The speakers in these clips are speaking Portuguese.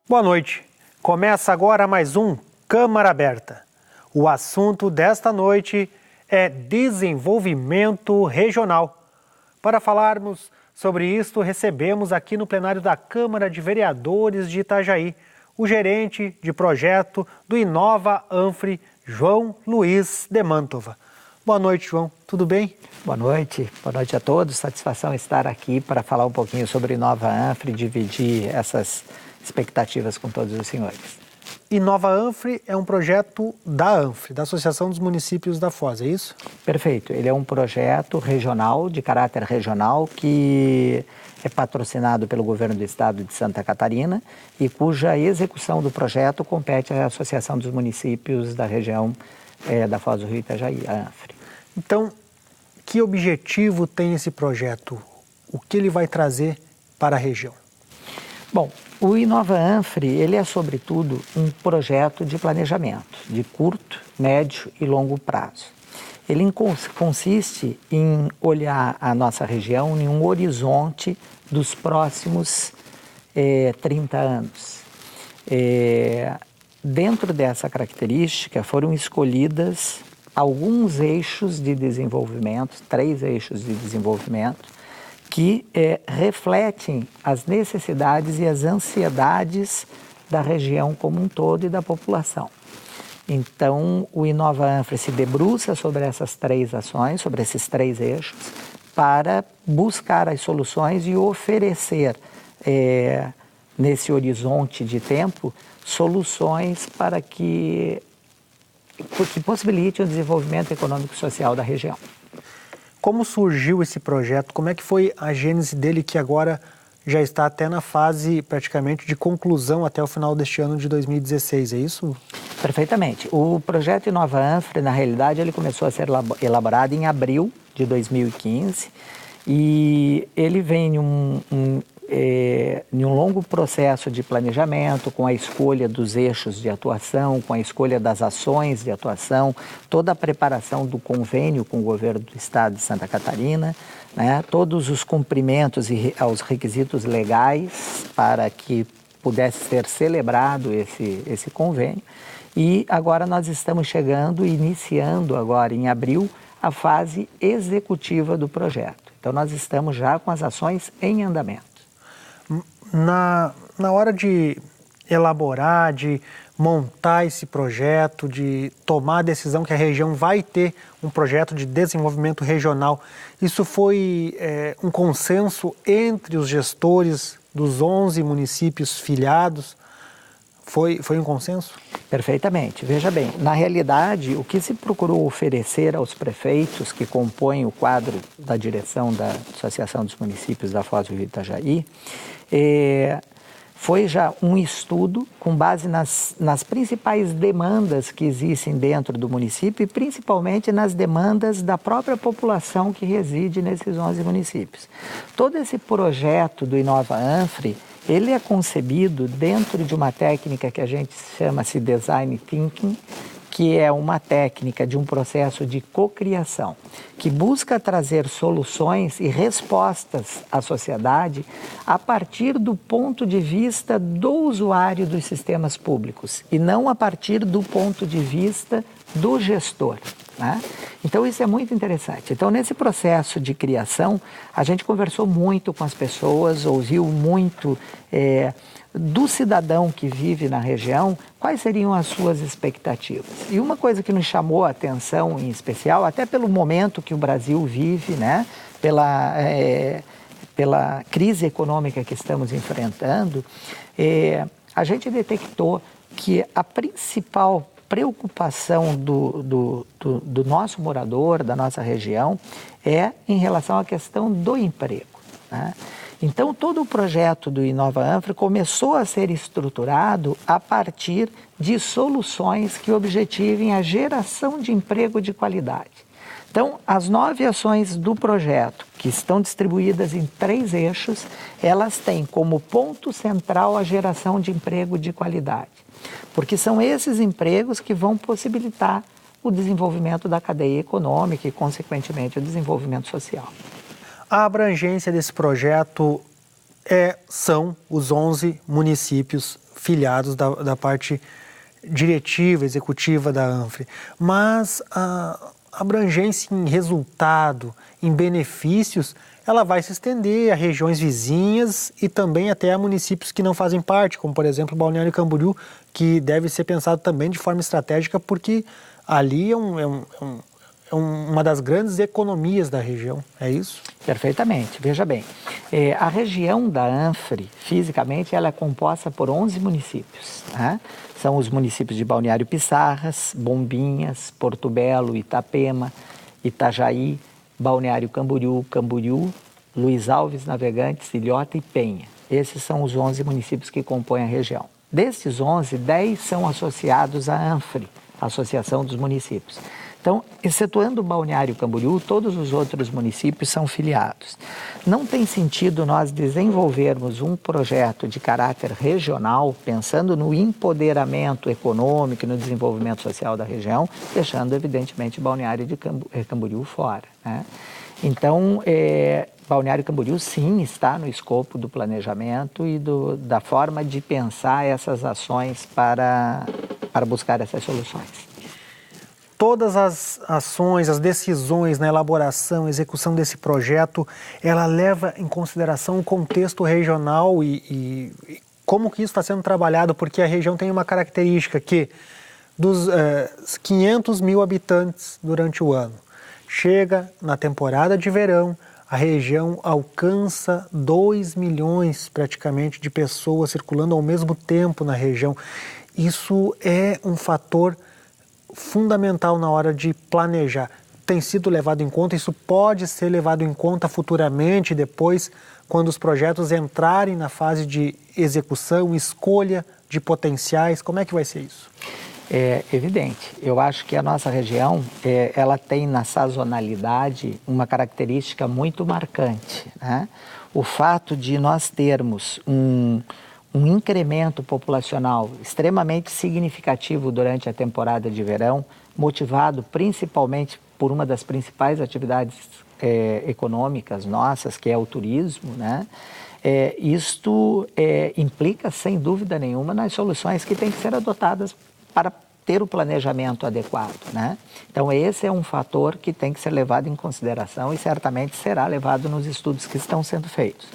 Boa noite. Começa agora mais um Câmara Aberta. O assunto desta noite é desenvolvimento regional. Para falarmos sobre isto, recebemos aqui no plenário da Câmara de Vereadores de Itajaí o gerente de projeto do Inova Anfre, João Luiz de Mantova. Boa noite, João. Tudo bem? Boa noite a todos. Satisfação estar aqui para falar um pouquinho sobre Inova Anfre e dividir essas expectativas com todos os senhores. Inova Anfre é um projeto da Anfre, da Associação dos Municípios da Foz, é isso? Perfeito. Ele é um projeto regional, de caráter regional, que é patrocinado pelo governo do estado de Santa Catarina e cuja execução do projeto compete à Associação dos Municípios da região da Foz do Rio Itajaí, a Anfre. Então, que objetivo tem esse projeto? O que ele vai trazer para a região? Bom, o Inova Anfre, ele é sobretudo um projeto de planejamento de curto, médio e longo prazo. Ele consiste em olhar a nossa região em um horizonte dos próximos 30 anos. Dentro dessa característica foram escolhidas alguns eixos de desenvolvimento, 3 eixos de desenvolvimento, que refletem as necessidades e as ansiedades da região como um todo e da população. Então, o Inova Anfre se debruça sobre essas 3 ações, sobre esses 3 eixos, para buscar as soluções e oferecer, nesse horizonte de tempo, soluções para que possibilitem o desenvolvimento econômico e social da região. Como surgiu esse projeto? Como é que foi a gênese dele, que agora já está até na fase praticamente de conclusão até o final deste ano de 2016, é isso? Perfeitamente. O projeto Inova Anfre, na realidade, ele começou a ser elaborado em abril de 2015 e ele vem em um longo processo de planejamento, com a escolha dos eixos de atuação, com a escolha das ações de atuação, toda a preparação do convênio com o governo do estado de Santa Catarina, né, todos os cumprimentos aos requisitos legais para que pudesse ser celebrado esse convênio. E agora nós estamos iniciando agora em abril, a fase executiva do projeto. Então nós estamos já com as ações em andamento. Na hora de elaborar, de montar esse projeto, de tomar a decisão que a região vai ter um projeto de desenvolvimento regional, isso foi um consenso entre os gestores dos 11 municípios filiados? Foi um consenso? Perfeitamente. Veja bem, na realidade, o que se procurou oferecer aos prefeitos que compõem o quadro da direção da Associação dos Municípios da Foz do Rio Itajaí foi já um estudo com base nas principais demandas que existem dentro do município e principalmente nas demandas da própria população que reside nesses 11 municípios. Todo esse projeto do Inova Anfre, ele é concebido dentro de uma técnica que a gente chama-se Design Thinking, que é uma técnica de um processo de cocriação, que busca trazer soluções e respostas à sociedade a partir do ponto de vista do usuário dos sistemas públicos e não a partir do ponto de vista do gestor, né? Então isso é muito interessante. Então nesse processo de criação, a gente conversou muito com as pessoas, ouviu muito do cidadão que vive na região, quais seriam as suas expectativas. E uma coisa que nos chamou a atenção em especial, até pelo momento que o Brasil vive, né, pela crise econômica que estamos enfrentando, a gente detectou que a principal preocupação do nosso morador, da nossa região, é em relação à questão do emprego, né? Então, todo o projeto do Inova Anfre começou a ser estruturado a partir de soluções que objetivem a geração de emprego de qualidade. Então, as 9 ações do projeto, que estão distribuídas em 3 eixos, elas têm como ponto central a geração de emprego de qualidade, porque são esses empregos que vão possibilitar o desenvolvimento da cadeia econômica e, consequentemente, o desenvolvimento social. A abrangência desse projeto são os 11 municípios filiados da parte diretiva, executiva da ANFRE. Mas a abrangência em resultado, em benefícios, ela vai se estender a regiões vizinhas e também até a municípios que não fazem parte, como, por exemplo, Balneário Camboriú, que deve ser pensado também de forma estratégica, porque ali é uma das grandes economias da região, é isso? Perfeitamente. Veja bem, a região da ANFRE, fisicamente, ela é composta por 11 municípios. Né? São os municípios de Balneário Pissarras, Bombinhas, Porto Belo, Itapema, Itajaí, Balneário Camboriú, Luiz Alves, Navegantes, Ilhota e Penha. Esses são os 11 municípios que compõem a região. Desses 11, 10 são associados à ANFRE, Associação dos Municípios. Então, excetuando o Balneário Camboriú, todos os outros municípios são filiados. Não tem sentido nós desenvolvermos um projeto de caráter regional, pensando no empoderamento econômico e no desenvolvimento social da região, deixando, evidentemente, Balneário de Camboriú fora. Né? Então, Balneário Camboriú, sim, está no escopo do planejamento e da forma de pensar essas ações para buscar essas soluções. Todas as ações, as decisões na elaboração, execução desse projeto, ela leva em consideração o contexto regional e como que isso está sendo trabalhado, porque a região tem uma característica que dos 500 mil habitantes durante o ano, chega na temporada de verão, a região alcança 2 milhões praticamente de pessoas circulando ao mesmo tempo na região. Isso é um fator fundamental na hora de planejar. Tem sido levado em conta, isso pode ser levado em conta futuramente, depois, quando os projetos entrarem na fase de execução, escolha de potenciais, como é que vai ser isso? É evidente. Eu acho que a nossa região, ela tem na sazonalidade uma característica muito marcante. Né? O fato de nós termos um incremento populacional extremamente significativo durante a temporada de verão, motivado principalmente por uma das principais atividades econômicas nossas, que é o turismo, né? Isto implica, sem dúvida nenhuma, nas soluções que têm que ser adotadas para ter o planejamento adequado. Né? Então, esse é um fator que tem que ser levado em consideração e certamente será levado nos estudos que estão sendo feitos.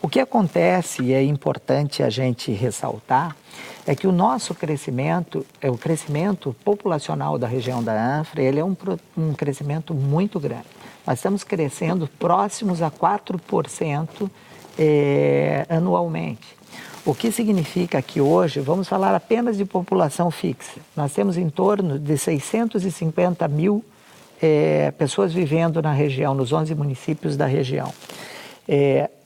O que acontece, e é importante a gente ressaltar, é que o nosso crescimento, o crescimento populacional da região da ANFRE, ele é um crescimento muito grande. Nós estamos crescendo próximos a 4% anualmente. O que significa que hoje, vamos falar apenas de população fixa, nós temos em torno de 650 mil pessoas vivendo na região, nos 11 municípios da região.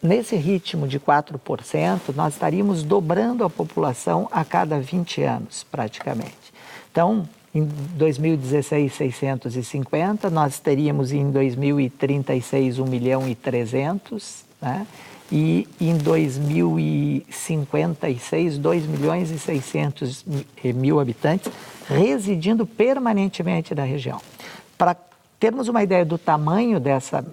Nesse ritmo de 4%, nós estaríamos dobrando a população a cada 20 anos, praticamente. Então, em 2016, 650, nós teríamos em 2036, 1.300.000, né? E em 2056, 2.600.000 habitantes residindo permanentemente na região. Para termos uma ideia do tamanho dessa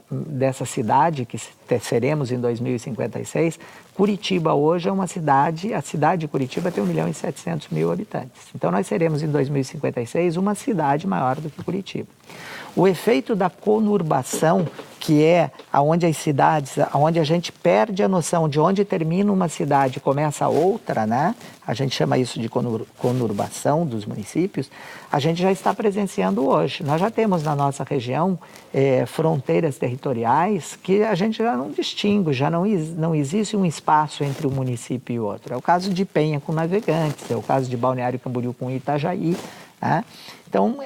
cidade, que seremos em 2056, Curitiba hoje é uma cidade, a cidade de Curitiba tem 1.700.000 habitantes. Então nós seremos em 2056 uma cidade maior do que Curitiba. O efeito da conurbação, que é onde as cidades, onde a gente perde a noção de onde termina uma cidade e começa a outra, né? A gente chama isso de conurbação dos municípios, a gente já está presenciando hoje. Nós já temos na nossa região fronteiras territoriais que a gente já não distingue, já não existe um espaço entre um município e outro. É o caso de Penha com Navegantes, é o caso de Balneário Camboriú com Itajaí, né? Então,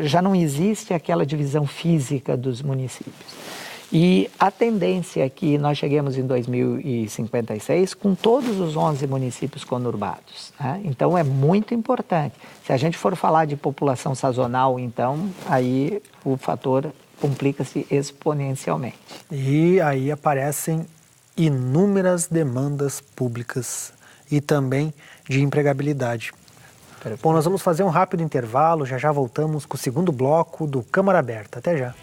já não existe aquela divisão física dos municípios. E a tendência é que nós cheguemos em 2056 com todos os 11 municípios conurbados. Né? Então, é muito importante. Se a gente for falar de população sazonal, então, aí o fator complica-se exponencialmente. E aí aparecem inúmeras demandas públicas e também de empregabilidade. Bom, nós vamos fazer um rápido intervalo, já voltamos com o segundo bloco do Câmara Aberta. Até já.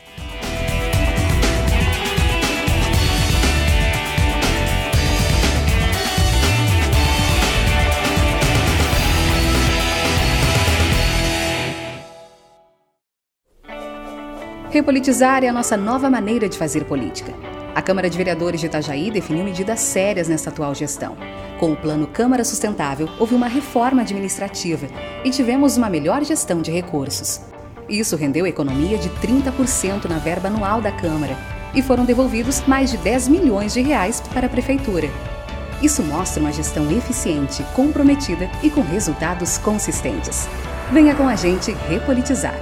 Repolitizar é a nossa nova maneira de fazer política. A Câmara de Vereadores de Itajaí definiu medidas sérias nesta atual gestão. Com o Plano Câmara Sustentável, houve uma reforma administrativa e tivemos uma melhor gestão de recursos. Isso rendeu economia de 30% na verba anual da Câmara e foram devolvidos mais de 10 milhões de reais para a Prefeitura. Isso mostra uma gestão eficiente, comprometida e com resultados consistentes. Venha com a gente repolitizar.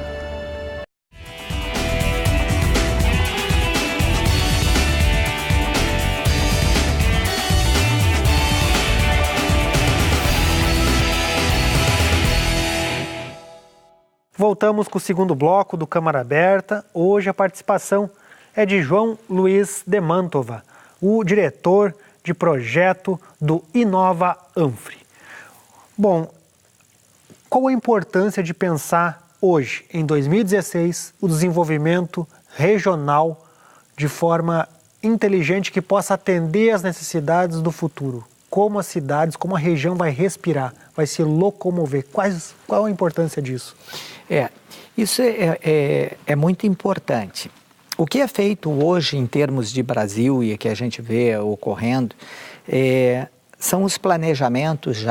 Voltamos com o segundo bloco do Câmara Aberta. Hoje a participação é de João Luiz de Mantova, o diretor de projeto do Inova Anfre. Bom, qual a importância de pensar hoje, em 2016, o desenvolvimento regional de forma inteligente que possa atender às necessidades do futuro? Como as cidades, como a região vai respirar, vai se locomover? Qual a importância disso? Isso é muito importante. O que é feito hoje em termos de Brasil e que a gente vê ocorrendo são os planejamentos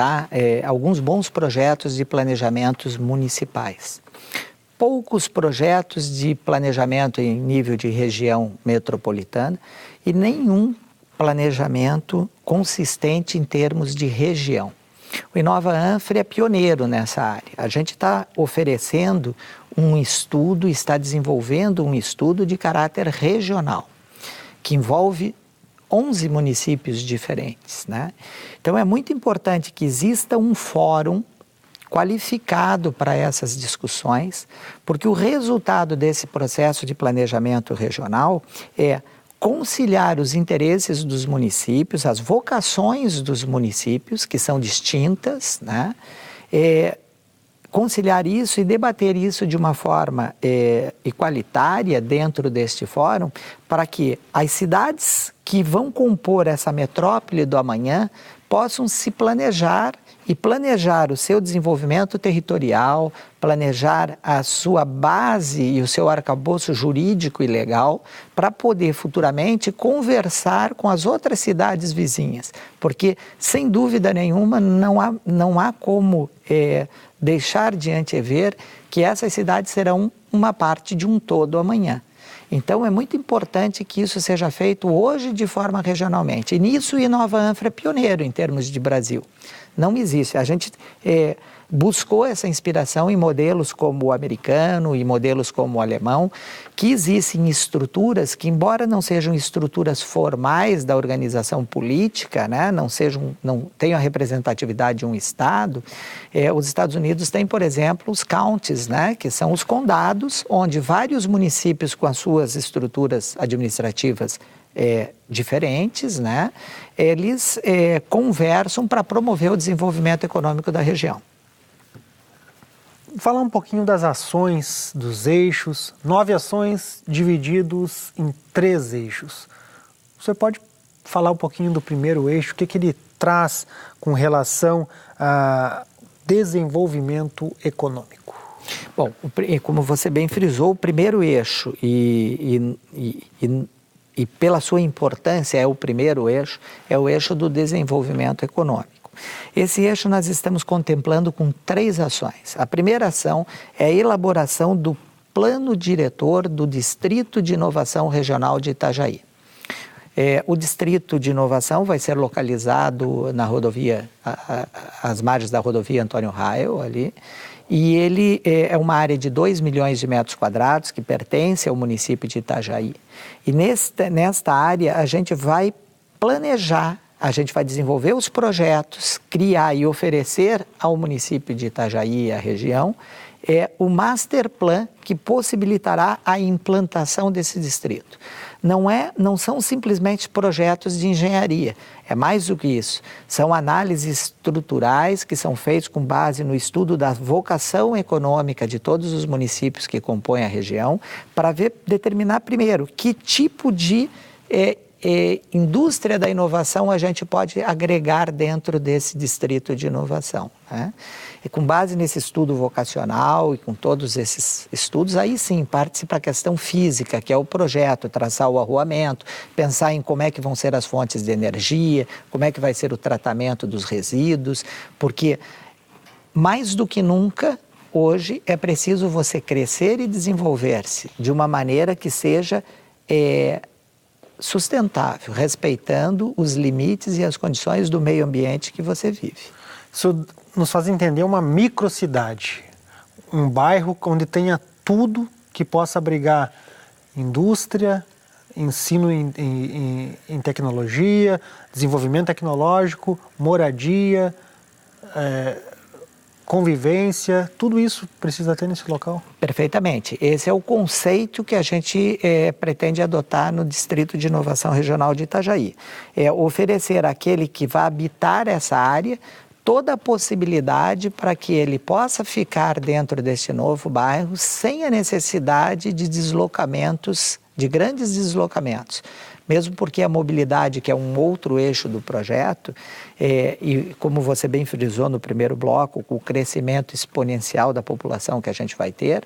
alguns bons projetos de planejamentos municipais. Poucos projetos de planejamento em nível de região metropolitana e nenhum planejamento consistente em termos de região. O Inova Anfre é pioneiro nessa área. A gente está oferecendo um estudo, está desenvolvendo um estudo de caráter regional, que envolve 11 municípios diferentes, né? Então é muito importante que exista um fórum qualificado para essas discussões, porque o resultado desse processo de planejamento regional é conciliar os interesses dos municípios, as vocações dos municípios, que são distintas, né? Conciliar isso e debater isso de uma forma igualitária dentro deste fórum, para que as cidades que vão compor essa metrópole do amanhã possam se planejar e planejar o seu desenvolvimento territorial, planejar a sua base e o seu arcabouço jurídico e legal para poder futuramente conversar com as outras cidades vizinhas. Porque, sem dúvida nenhuma, não há como deixar de antever que essas cidades serão uma parte de um todo amanhã. Então, é muito importante que isso seja feito hoje de forma regionalmente. E nisso o Inova Anfre é pioneiro em termos de Brasil. Não existe. A gente buscou essa inspiração em modelos como o americano e modelos como o alemão, que existem estruturas que, embora não sejam estruturas formais da organização política, né, não tenham a representatividade de um Estado, os Estados Unidos têm, por exemplo, os counties, né, que são os condados, onde vários municípios com as suas estruturas administrativas diferentes, né, eles conversam para promover o desenvolvimento econômico da região. Falar um pouquinho das ações, dos eixos, 9 ações divididos em 3 eixos. Você pode falar um pouquinho do primeiro eixo, o que ele traz com relação a desenvolvimento econômico? Bom, como você bem frisou, o primeiro eixo e pela sua importância é o primeiro eixo, é o eixo do desenvolvimento econômico. Esse eixo nós estamos contemplando com 3 ações. A primeira ação é a elaboração do plano diretor do Distrito de Inovação Regional de Itajaí. O Distrito de Inovação vai ser localizado na rodovia, às margens da rodovia Antônio Raio, ali, e ele é uma área de 2 milhões de metros quadrados que pertence ao município de Itajaí. E nesta área a gente vai planejar, a gente vai desenvolver os projetos, criar e oferecer ao município de Itajaí e à região o master plan que possibilitará a implantação desse distrito. Não são simplesmente projetos de engenharia, é mais do que isso. São análises estruturais que são feitas com base no estudo da vocação econômica de todos os municípios que compõem a região, para determinar primeiro que tipo de indústria da inovação a gente pode agregar dentro desse distrito de inovação, né? E com base nesse estudo vocacional e com todos esses estudos, aí sim parte-se para a questão física, que é o projeto, traçar o arruamento, pensar em como é que vão ser as fontes de energia, como é que vai ser o tratamento dos resíduos, porque mais do que nunca, hoje é preciso você crescer e desenvolver-se de uma maneira que seja sustentável, respeitando os limites e as condições do meio ambiente que você vive. Isso nos faz entender uma microcidade, um bairro onde tenha tudo que possa abrigar indústria, ensino em tecnologia, desenvolvimento tecnológico, moradia, convivência, tudo isso precisa ter nesse local? Perfeitamente. Esse é o conceito que a gente pretende adotar no Distrito de Inovação Regional de Itajaí. É oferecer àquele que vai habitar essa área toda a possibilidade para que ele possa ficar dentro deste novo bairro sem a necessidade de deslocamentos, de grandes deslocamentos. Mesmo porque a mobilidade, que é um outro eixo do projeto, e como você bem frisou no primeiro bloco, com o crescimento exponencial da população que a gente vai ter,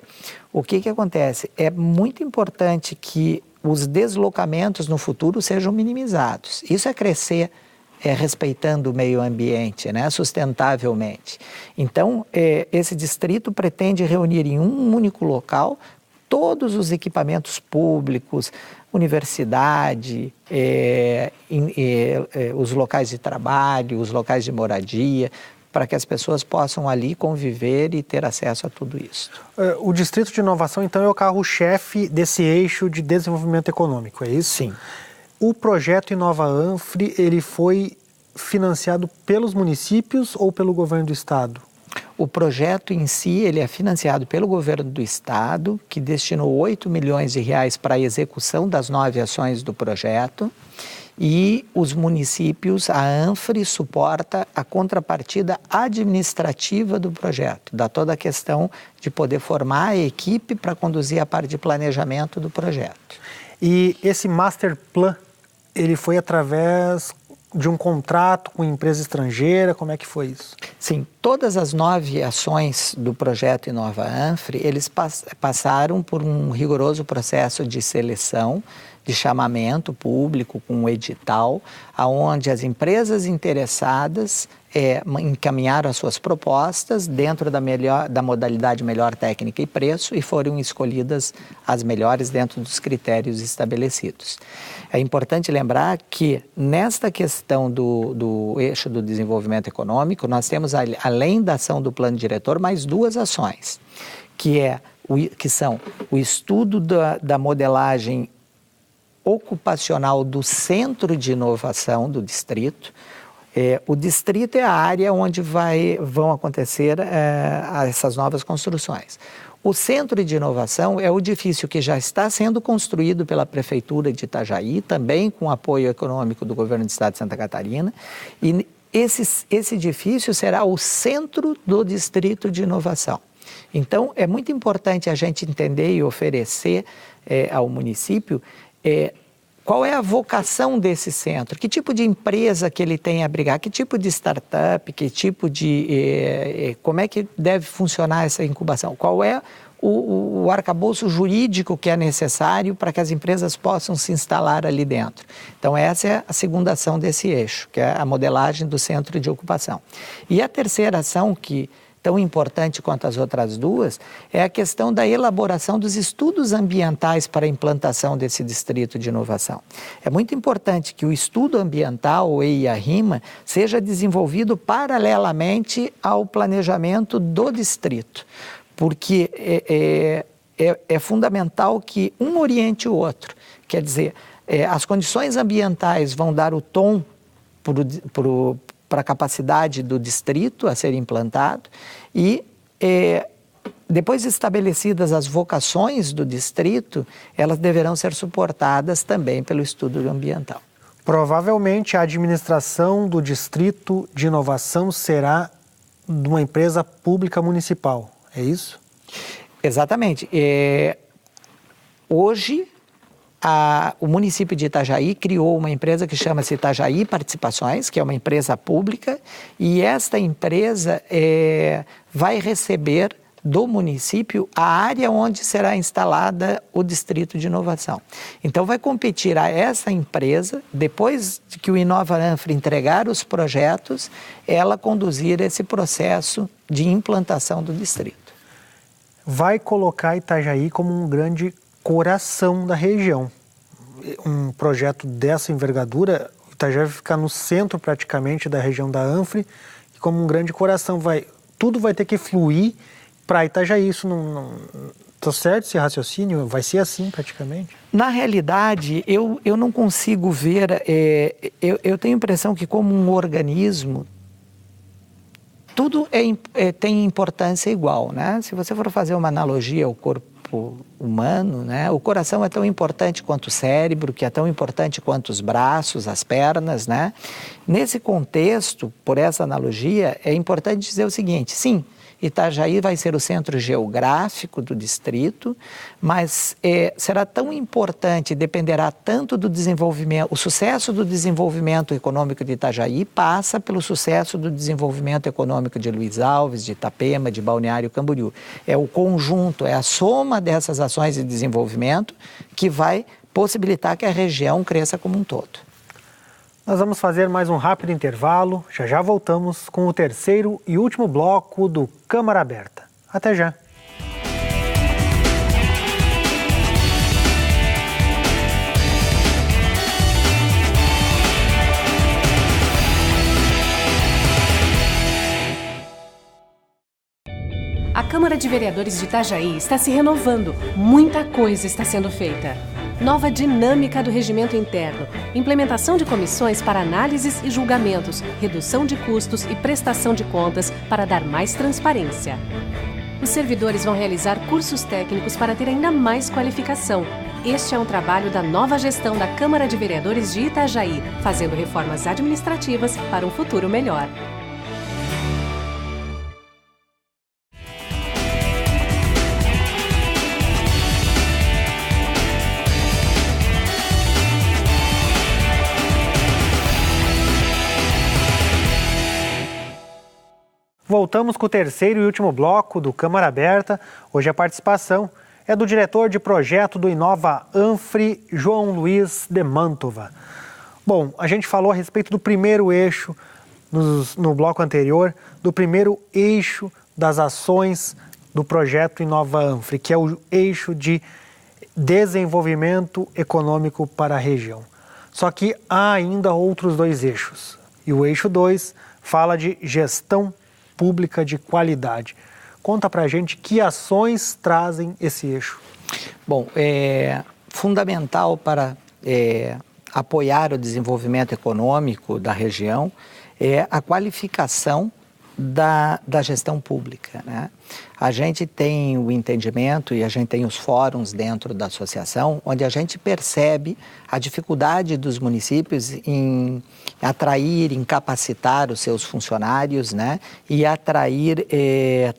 o que acontece? É muito importante que os deslocamentos no futuro sejam minimizados. Isso é crescer respeitando o meio ambiente, né, sustentavelmente. Então, esse distrito pretende reunir em um único local todos os equipamentos públicos, universidade, os locais de trabalho, os locais de moradia, para que as pessoas possam ali conviver e ter acesso a tudo isso. O Distrito de Inovação, então, é o carro-chefe desse eixo de desenvolvimento econômico, é isso? Sim. O projeto Inova Anfre, ele foi financiado pelos municípios ou pelo governo do estado? O projeto em si, ele é financiado pelo governo do estado, que destinou 8 milhões de reais para a execução das 9 ações do projeto, e os municípios, a Anfre suporta a contrapartida administrativa do projeto, da toda a questão de poder formar a equipe para conduzir a parte de planejamento do projeto. E esse Master Plan, ele foi através de um contrato com empresa estrangeira? Como é que foi isso? Sim, todas as 9 ações do projeto Inova Anfre, eles passaram por um rigoroso processo de seleção, de chamamento público com um edital, onde as empresas interessadas encaminharam as suas propostas dentro da modalidade melhor técnica e preço e foram escolhidas as melhores dentro dos critérios estabelecidos. É importante lembrar que nesta questão do eixo do desenvolvimento econômico, nós temos, além da ação do plano diretor, mais 2 ações, que são o estudo da modelagem ocupacional do Centro de Inovação do Distrito. O distrito é a área onde vão acontecer essas novas construções. O Centro de Inovação é o edifício que já está sendo construído pela Prefeitura de Itajaí, também com apoio econômico do Governo do Estado de Santa Catarina, e esse edifício será o centro do Distrito de Inovação. Então, é muito importante a gente entender e oferecer ao município qual é a vocação desse centro, que tipo de empresa que ele tem a abrigar, que tipo de startup, que tipo de... como é que deve funcionar essa incubação, qual é o arcabouço jurídico que é necessário para que as empresas possam se instalar ali dentro. Então, essa é a segunda ação desse eixo, que é a modelagem do centro de ocupação. E a terceira ação, que tão importante quanto as outras 2, é a questão da elaboração dos estudos ambientais para a implantação desse distrito de inovação. É muito importante que o estudo ambiental, o EIA-RIMA, seja desenvolvido paralelamente ao planejamento do distrito, porque é fundamental que um oriente o outro. Quer dizer, as condições ambientais vão dar o tom para a capacidade do distrito a ser implantado e, depois estabelecidas as vocações do distrito, elas deverão ser suportadas também pelo estudo ambiental. Provavelmente a administração do Distrito de Inovação será de uma empresa pública municipal, é isso? Exatamente. Hoje, o município de Itajaí criou uma empresa que chama-se Itajaí Participações, que é uma empresa pública, e esta empresa vai receber do município a área onde será instalada o Distrito de Inovação. Então vai competir a essa empresa, depois de que o Inova Anfra entregar os projetos, ela conduzir esse processo de implantação do distrito. Vai colocar Itajaí como um grande coração da região. Um projeto dessa envergadura, Itajaí vai ficar no centro praticamente da região da Anfra, e como um grande coração, tudo vai ter que fluir para Itajaí. Isso não está certo esse raciocínio? Vai ser assim praticamente? Na realidade, eu não consigo ver, eu tenho a impressão que como um organismo, tudo tem importância igual, né? Se você for fazer uma analogia ao corpo humano, né? O coração é tão importante quanto o cérebro, que é tão importante quanto os braços, as pernas, né? Nesse contexto, por essa analogia, é importante dizer o seguinte: sim, Itajaí vai ser o centro geográfico do distrito, mas será tão importante, dependerá tanto do desenvolvimento, o sucesso do desenvolvimento econômico de Itajaí passa pelo sucesso do desenvolvimento econômico de Luiz Alves, de Itapema, de Balneário Camboriú. É o conjunto, é a soma dessas ações de desenvolvimento que vai possibilitar que a região cresça como um todo. Nós vamos fazer mais um rápido intervalo. Já voltamos com o terceiro e último bloco do Câmara Aberta. Até já! A Câmara de Vereadores de Itajaí está se renovando. Muita coisa está sendo feita. Nova dinâmica do regimento interno, implementação de comissões para análises e julgamentos, redução de custos e prestação de contas para dar mais transparência. Os servidores vão realizar cursos técnicos para ter ainda mais qualificação. Este é um trabalho da nova gestão da Câmara de Vereadores de Itajaí, fazendo reformas administrativas para um futuro melhor. Voltamos com o terceiro e último bloco do Câmara Aberta. Hoje a participação é do diretor de projeto do Inova Anfra, João Luiz de Mantova. Bom, a gente falou a respeito do primeiro eixo no bloco anterior, do primeiro eixo das ações do projeto Inova Anfra, que é o eixo de desenvolvimento econômico para a região. Só que há ainda outros dois eixos. E o eixo 2 fala de gestão pública de qualidade. Conta pra gente que ações trazem esse eixo. Bom, é fundamental para apoiar o desenvolvimento econômico da região é a qualificação da gestão pública, né? A gente tem o entendimento e a gente tem os fóruns dentro da associação, onde a gente percebe a dificuldade dos municípios em atrair, em capacitar os seus funcionários, né? E atrair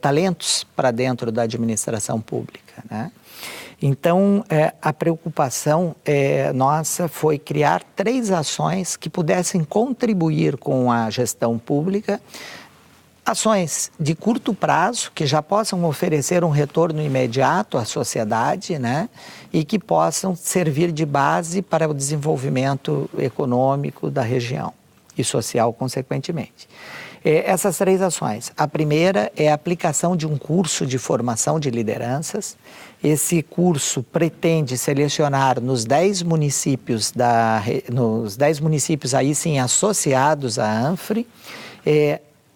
talentos para dentro da administração pública, né? Então, a preocupação nossa foi criar 3 ações que pudessem contribuir com a gestão pública. Ações de curto prazo, que já possam oferecer um retorno imediato à sociedade, né? E que possam servir de base para o desenvolvimento econômico da região e social, consequentemente. Essas 3 ações. A primeira é a aplicação de um curso de formação de lideranças. Esse curso pretende selecionar nos 10 municípios, aí sim associados à Anfra,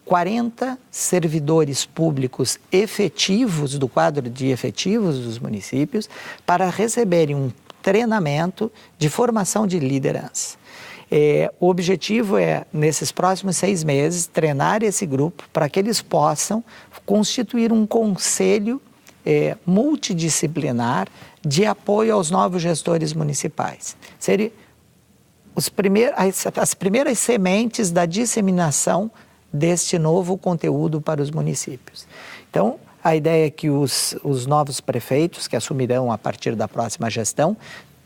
40 servidores públicos efetivos do quadro de efetivos dos municípios para receberem um treinamento de formação de liderança. O objetivo é, nesses próximos 6 meses, treinar esse grupo para que eles possam constituir um conselho multidisciplinar de apoio aos novos gestores municipais. Seria as primeiras sementes da disseminação deste novo conteúdo para os municípios. Então, a ideia é que os novos prefeitos, que assumirão a partir da próxima gestão,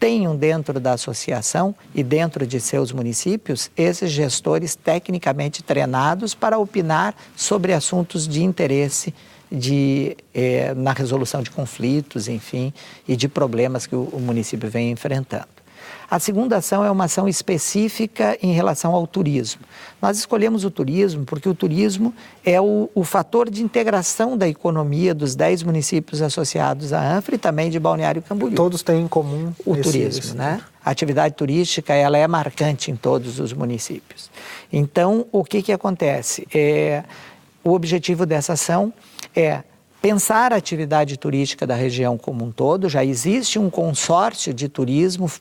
tenham dentro da associação e dentro de seus municípios esses gestores tecnicamente treinados para opinar sobre assuntos de interesse na resolução de conflitos, enfim, e de problemas que o município vem enfrentando. A segunda ação é uma ação específica em relação ao turismo. Nós escolhemos o turismo porque o turismo é o fator de integração da economia dos 10 municípios associados à ANFRA e também de Balneário Camboriú. Todos têm em comum o turismo, né? A atividade turística, ela é marcante em todos os municípios. Então, o que acontece? O objetivo dessa ação é pensar a atividade turística da região como um todo. Já existe um consórcio de turismo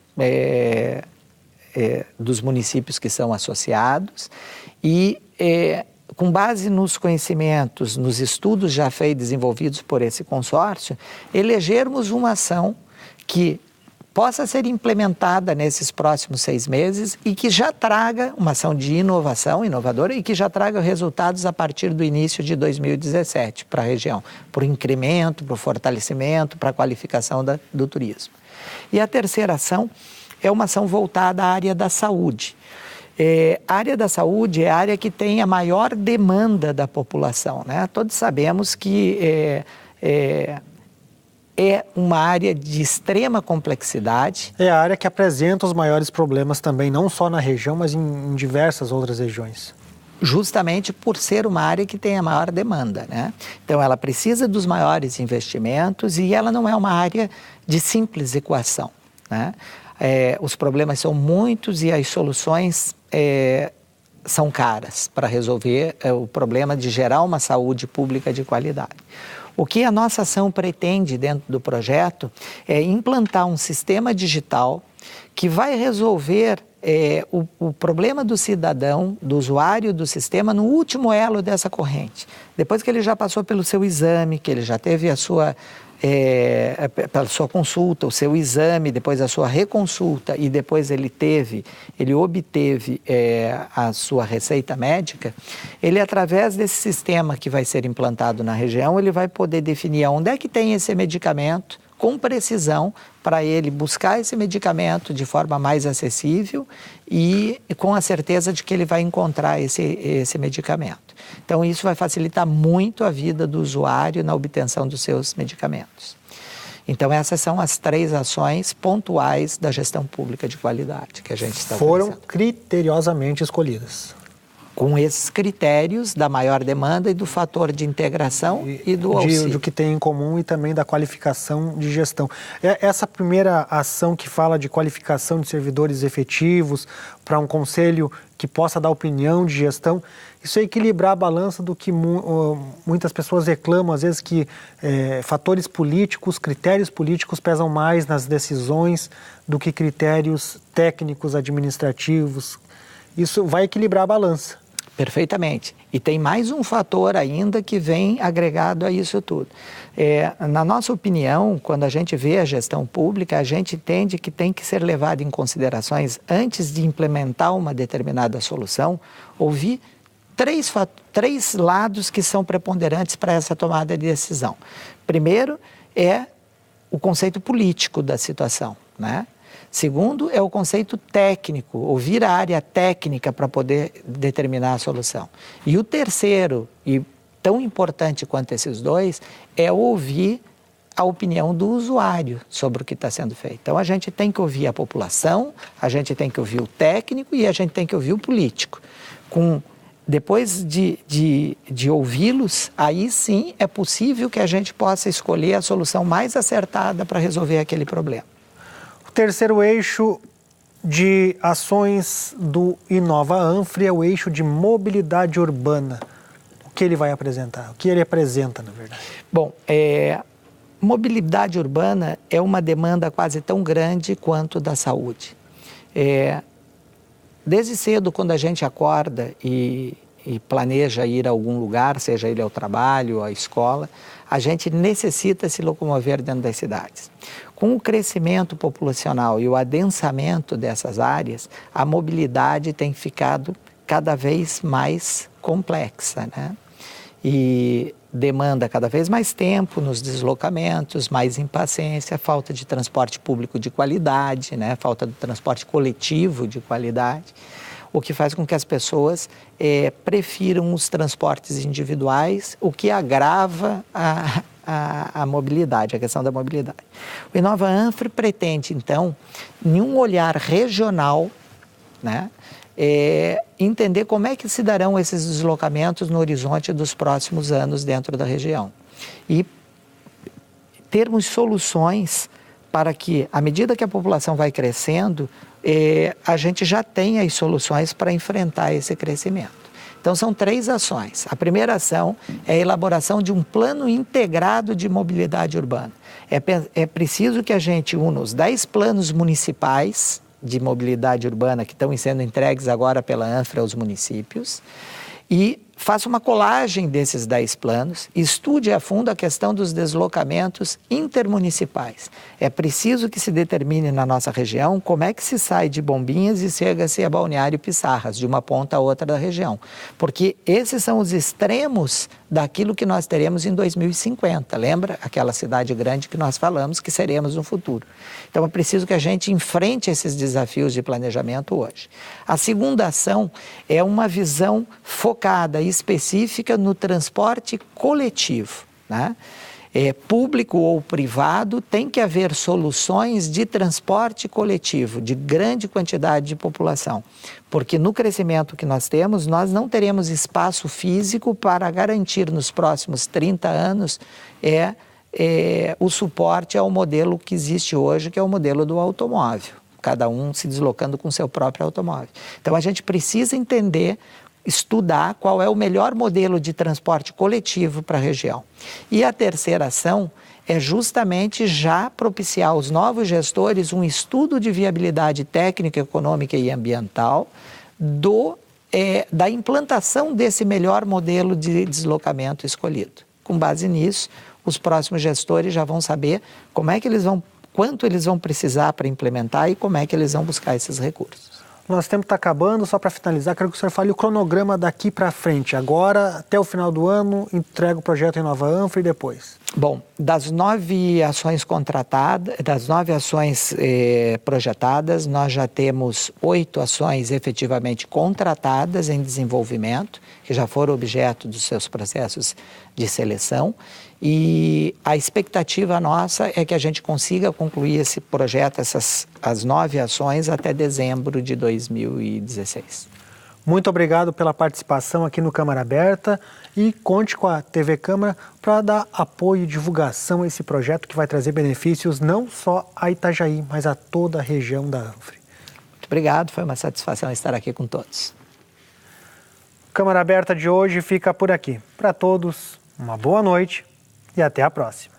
dos municípios que são associados e, com base nos conhecimentos, nos estudos já desenvolvidos por esse consórcio, elegermos uma ação que possa ser implementada nesses próximos 6 meses e que já traga uma ação de inovação, inovadora, e que já traga resultados a partir do início de 2017 para a região, para o incremento, para o fortalecimento, para a qualificação do turismo. E a terceira ação é uma ação voltada à área da saúde. A área da saúde é a área que tem a maior demanda da população, né? Todos sabemos que é uma área de extrema complexidade. É a área que apresenta os maiores problemas também, não só na região, mas em diversas outras regiões. Justamente por ser uma área que tem a maior demanda, né? Então, ela precisa dos maiores investimentos e ela não é uma área de simples equação, né? Os problemas são muitos e as soluções são caras para resolver o problema de gerar uma saúde pública de qualidade. O que a nossa ação pretende dentro do projeto é implantar um sistema digital que vai resolver o problema do cidadão, do usuário do sistema, no último elo dessa corrente. Depois que ele já passou pelo seu exame, que ele já teve pela sua consulta, o seu exame, depois a sua reconsulta e depois ele obteve a sua receita médica, ele, através desse sistema que vai ser implantado na região, ele vai poder definir onde é que tem esse medicamento com precisão para ele buscar esse medicamento de forma mais acessível e com a certeza de que ele vai encontrar esse medicamento. Então, isso vai facilitar muito a vida do usuário na obtenção dos seus medicamentos. Então, essas são as 3 ações pontuais da gestão pública de qualidade que a gente está Foram criteriosamente escolhidas. Com esses critérios da maior demanda e do fator de integração e do auxílio. Do que tem em comum e também da qualificação de gestão. Essa primeira ação que fala de qualificação de servidores efetivos para um conselho que possa dar opinião de gestão, isso é equilibrar a balança do que muitas pessoas reclamam, às vezes que fatores políticos, critérios políticos pesam mais nas decisões do que critérios técnicos, administrativos. Isso vai equilibrar a balança. Perfeitamente. E tem mais um fator ainda que vem agregado a isso tudo. Na nossa opinião, quando a gente vê a gestão pública, a gente entende que tem que ser levado em considerações, antes de implementar uma determinada solução, ouvir 3 lados que são preponderantes para essa tomada de decisão. Primeiro é o conceito político da situação, né? Segundo, é o conceito técnico, ouvir a área técnica para poder determinar a solução. E o terceiro, e tão importante quanto esses 2, é ouvir a opinião do usuário sobre o que está sendo feito. Então, a gente tem que ouvir a população, a gente tem que ouvir o técnico e a gente tem que ouvir o político. Depois de ouvi-los, aí sim é possível que a gente possa escolher a solução mais acertada para resolver aquele problema. Terceiro eixo de ações do Inova ANFRA é o eixo de mobilidade urbana. O que ele vai apresentar? O que ele apresenta, na verdade? Bom, mobilidade urbana é uma demanda quase tão grande quanto da saúde. Desde cedo, quando a gente acorda e planeja ir a algum lugar, seja ir ao trabalho, à escola, a gente necessita se locomover dentro das cidades. Com o crescimento populacional e o adensamento dessas áreas, a mobilidade tem ficado cada vez mais complexa, né? E demanda cada vez mais tempo nos deslocamentos, mais impaciência, falta de transporte público de qualidade, né? Falta de transporte coletivo de qualidade, o que faz com que as pessoas prefiram os transportes individuais, o que agrava a mobilidade, a questão da mobilidade. O Inova Anfre pretende, então, em um olhar regional, né, entender como é que se darão esses deslocamentos no horizonte dos próximos anos dentro da região. E termos soluções para que, à medida que a população vai crescendo, a gente já tenha as soluções para enfrentar esse crescimento. Então, são 3 ações. A primeira ação é a elaboração de um plano integrado de mobilidade urbana. É preciso que a gente una os 10 planos municipais de mobilidade urbana que estão sendo entregues agora pela Anfre aos municípios e faça uma colagem desses 10 planos, estude a fundo a questão dos deslocamentos intermunicipais. É preciso que se determine na nossa região como é que se sai de Bombinhas e chega-se a Balneário Pissarras, de uma ponta a outra da região. Porque esses são os extremos daquilo que nós teremos em 2050. Lembra aquela cidade grande que nós falamos que seremos no futuro? Então é preciso que a gente enfrente esses desafios de planejamento hoje. A segunda ação é uma visão focada e específica no transporte coletivo, né? Público ou privado, tem que haver soluções de transporte coletivo, de grande quantidade de população, porque no crescimento que nós temos, nós não teremos espaço físico para garantir nos próximos 30 anos o suporte ao modelo que existe hoje, que é o modelo do automóvel, cada um se deslocando com seu próprio automóvel. Então a gente precisa entender, estudar qual é o melhor modelo de transporte coletivo para a região. E a terceira ação é justamente já propiciar aos novos gestores um estudo de viabilidade técnica, econômica e ambiental da implantação desse melhor modelo de deslocamento escolhido. Com base nisso, os próximos gestores já vão saber quanto eles vão precisar para implementar e como é que eles vão buscar esses recursos. Nosso tempo está acabando, só para finalizar, quero que o senhor fale o cronograma daqui para frente. Agora, até o final do ano, entrega o projeto Inova Anfre e depois. Bom, das 9 ações contratadas, das 9 ações projetadas, nós já temos 8 ações efetivamente contratadas em desenvolvimento, que já foram objeto dos seus processos de seleção. E a expectativa nossa é que a gente consiga concluir esse projeto, as 9 ações, até dezembro de 2016. Muito obrigado pela participação aqui no Câmara Aberta e conte com a TV Câmara para dar apoio e divulgação a esse projeto que vai trazer benefícios não só a Itajaí, mas a toda a região da Anfre. Muito obrigado, foi uma satisfação estar aqui com todos. Câmara Aberta de hoje fica por aqui. Para todos, uma boa noite e até a próxima.